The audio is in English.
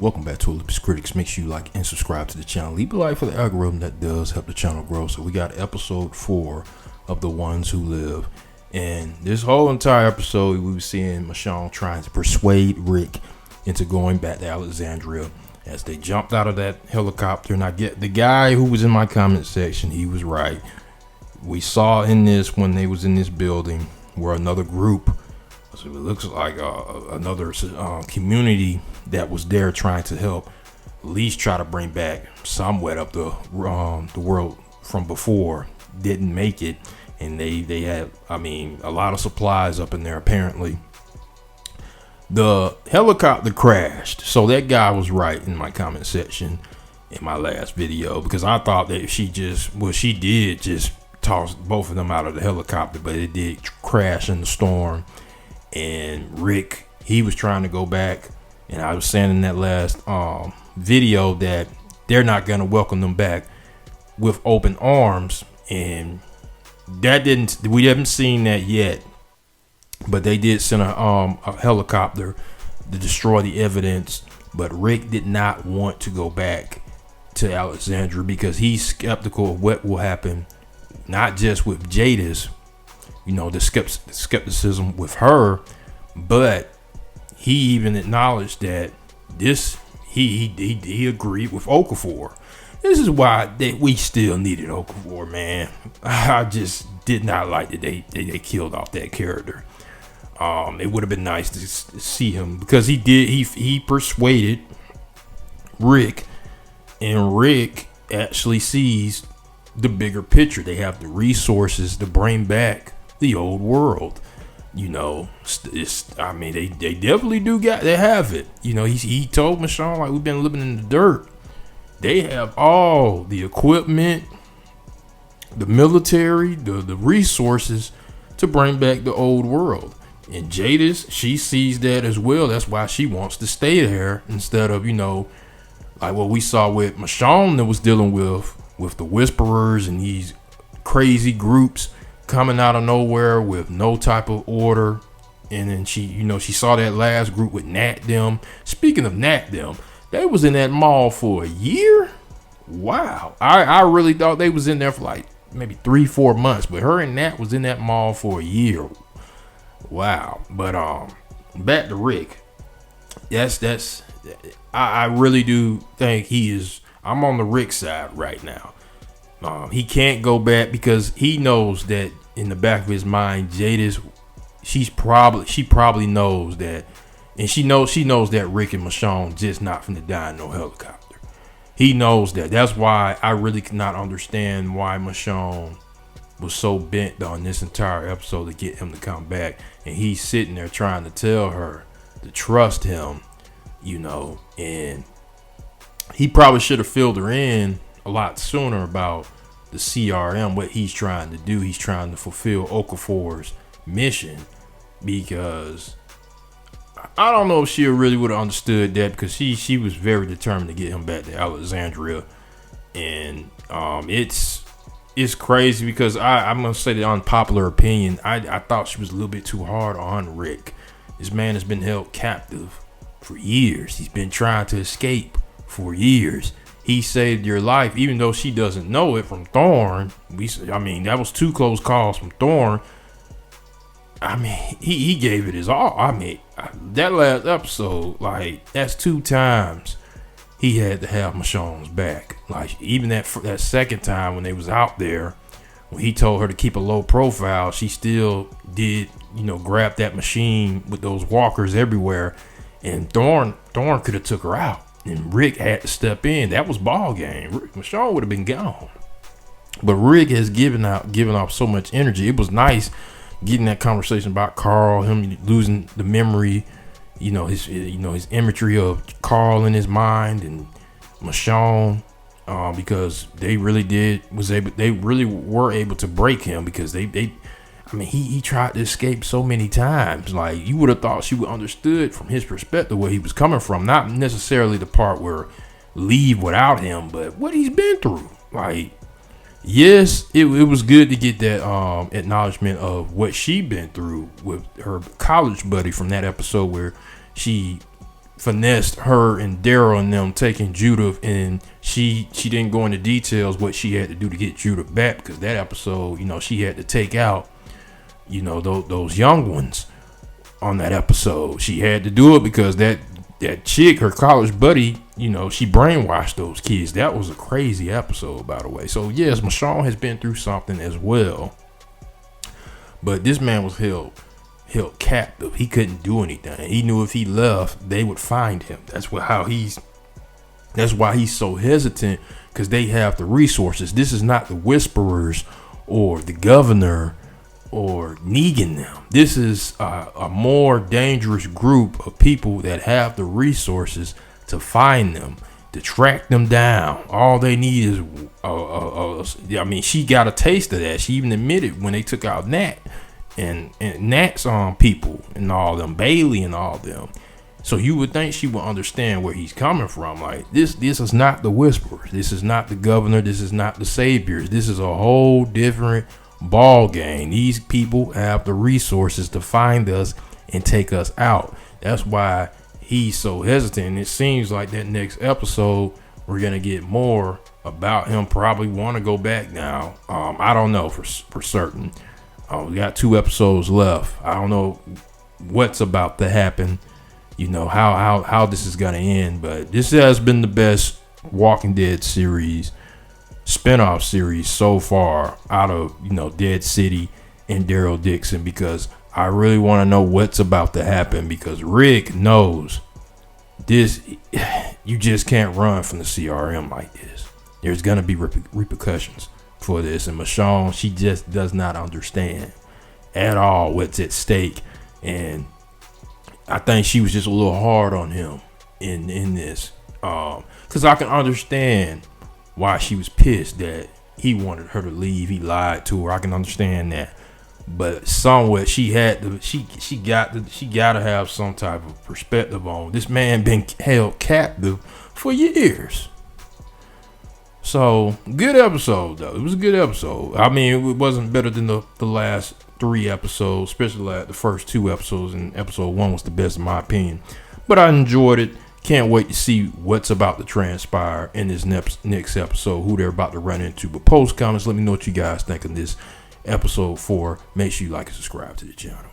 Welcome back to Olympus Critics. Make sure you like and subscribe to the channel. Leave a like for the algorithm that does help the channel grow. So we got episode 4 of The Ones Who Live. And this whole entire episode, we were seeing Michonne trying to persuade Rick into going back to Alexandria as they jumped out of that helicopter. And I get the guy who was in my comment section, he was right. We saw in this when they was in this building where another group, so it looks like another community that was there trying to help at least try to bring back somewhat of the world from before, didn't make it. And they had, a lot of supplies up in there apparently. The helicopter crashed. So that guy was right in my comment section in my last video, because I thought that she did just toss both of them out of the helicopter, but it did crash in the storm. And Rick, he was trying to go back, and I was saying in that last video that they're not going to welcome them back with open arms, and we haven't seen that yet. But they did send a helicopter to destroy the evidence. But Rick did not want to go back to Alexandria because he's skeptical of what will happen, not just with Jadis, the skepticism with her, but he even acknowledged that he agreed with Okafor. This is why we still needed Okafor, man. I just did not like that they killed off that character. It would have been nice to see him, because he persuaded Rick, and Rick actually sees the bigger picture. They have the resources to bring back the old world. They definitely they have it. He told Michonne, like, we've been living in the dirt. They have all the equipment, the military, the resources to bring back the old world. And Jadis, she sees that as well. That's why she wants to stay there instead of, like what we saw with Michonne that was dealing with the Whisperers and these crazy groups coming out of nowhere with no type of order. And then she saw that last group with Nat them. Speaking of Nat them, they was in that mall for a year. Wow. I really thought they was in there for like maybe 3-4 months, but her and Nat was in that mall for a year. Wow. But back to Rick. I really do think I'm on the Rick side right now. He can't go back because he knows that in the back of his mind, Jadis, she probably knows that, and she knows that Rick and Michonne just not finna die in no helicopter. He knows that. That's why I really cannot understand why Michonne was so bent on this entire episode to get him to come back, and he's sitting there trying to tell her to trust him, and he probably should have filled her in a lot sooner about the CRM, what he's trying to do. He's trying to fulfill Okafor's mission, because I don't know if she really would have understood that, because she was very determined to get him back to Alexandria. And it's crazy because I'm gonna say the unpopular opinion. I thought she was a little bit too hard on Rick. This man has been held captive for years. He's been trying to escape for years. He saved your life, even though she doesn't know it, from Thorn. That was 2 close calls from Thorn. He gave it his all. That last episode, that's 2 times he had to have Michonne's back. Like, even that second time when they was out there, when he told her to keep a low profile, she still did, grab that machine with those walkers everywhere. And Thorn could have took her out, and Rick had to step in. That was ball game. Michonne would have been gone. But Rick has given off so much energy. It was nice getting that conversation about Carl, him losing the memory, his imagery of Carl in his mind, and Michonne, because they really were able to break him, because he tried to escape so many times. Like, you would have thought she would understood from his perspective where he was coming from, not necessarily the part where leave without him, but what he's been through. Like, yes, it was good to get that acknowledgement of what she been through with her college buddy from that episode where she finessed her and Daryl and them taking Judith, and she didn't go into details what she had to do to get Judith back, because that episode, she had to take out, those young ones on that episode. She had to do it because that chick, her college buddy, she brainwashed those kids. That was a crazy episode, by the way. So yes, Michonne has been through something as well, but this man was held captive. He couldn't do anything. He knew if he left, they would find him. That's why he's so hesitant, because they have the resources. This is not the Whisperers or the governor or Negan them. This is a more dangerous group of people that have the resources to find them, to track them down. All they need is she got a taste of that. She even admitted when they took out Nat and Nat's people and all them, Bailey and all them. So you would think she would understand where he's coming from. Like, this is not the Whisperers. This is not the governor. This is not the Saviors. This is a whole different ball game. These people have the resources to find us and take us out. That's why he's so hesitant. And it seems like that next episode we're gonna get more about him. Probably want to go back now. I don't know for certain. We got 2 episodes left. I don't know what's about to happen. How this is gonna end. But this has been the best Walking Dead series, spinoff series so far out of Dead City and Daryl Dixon, because I really want to know what's about to happen, because Rick knows this. You just can't run from the CRM like this. There's gonna be repercussions for this, and Michonne, she just does not understand at all what's at stake, and I think she was just a little hard on him in this, because I can understand why she was pissed that he wanted her to leave. He lied to her. I can understand that, but somewhat she got to have some type of perspective on this man being held captive for years. So good episode though. It was a good episode. I mean, it wasn't better than the last 3 episodes, especially like the first 2 episodes, and episode 1 was the best in my opinion. But I enjoyed it. Can't wait to see what's about to transpire in this next episode, who they're about to run into. But post comments, let me know what you guys think of this episode 4. Make sure you like and subscribe to the channel.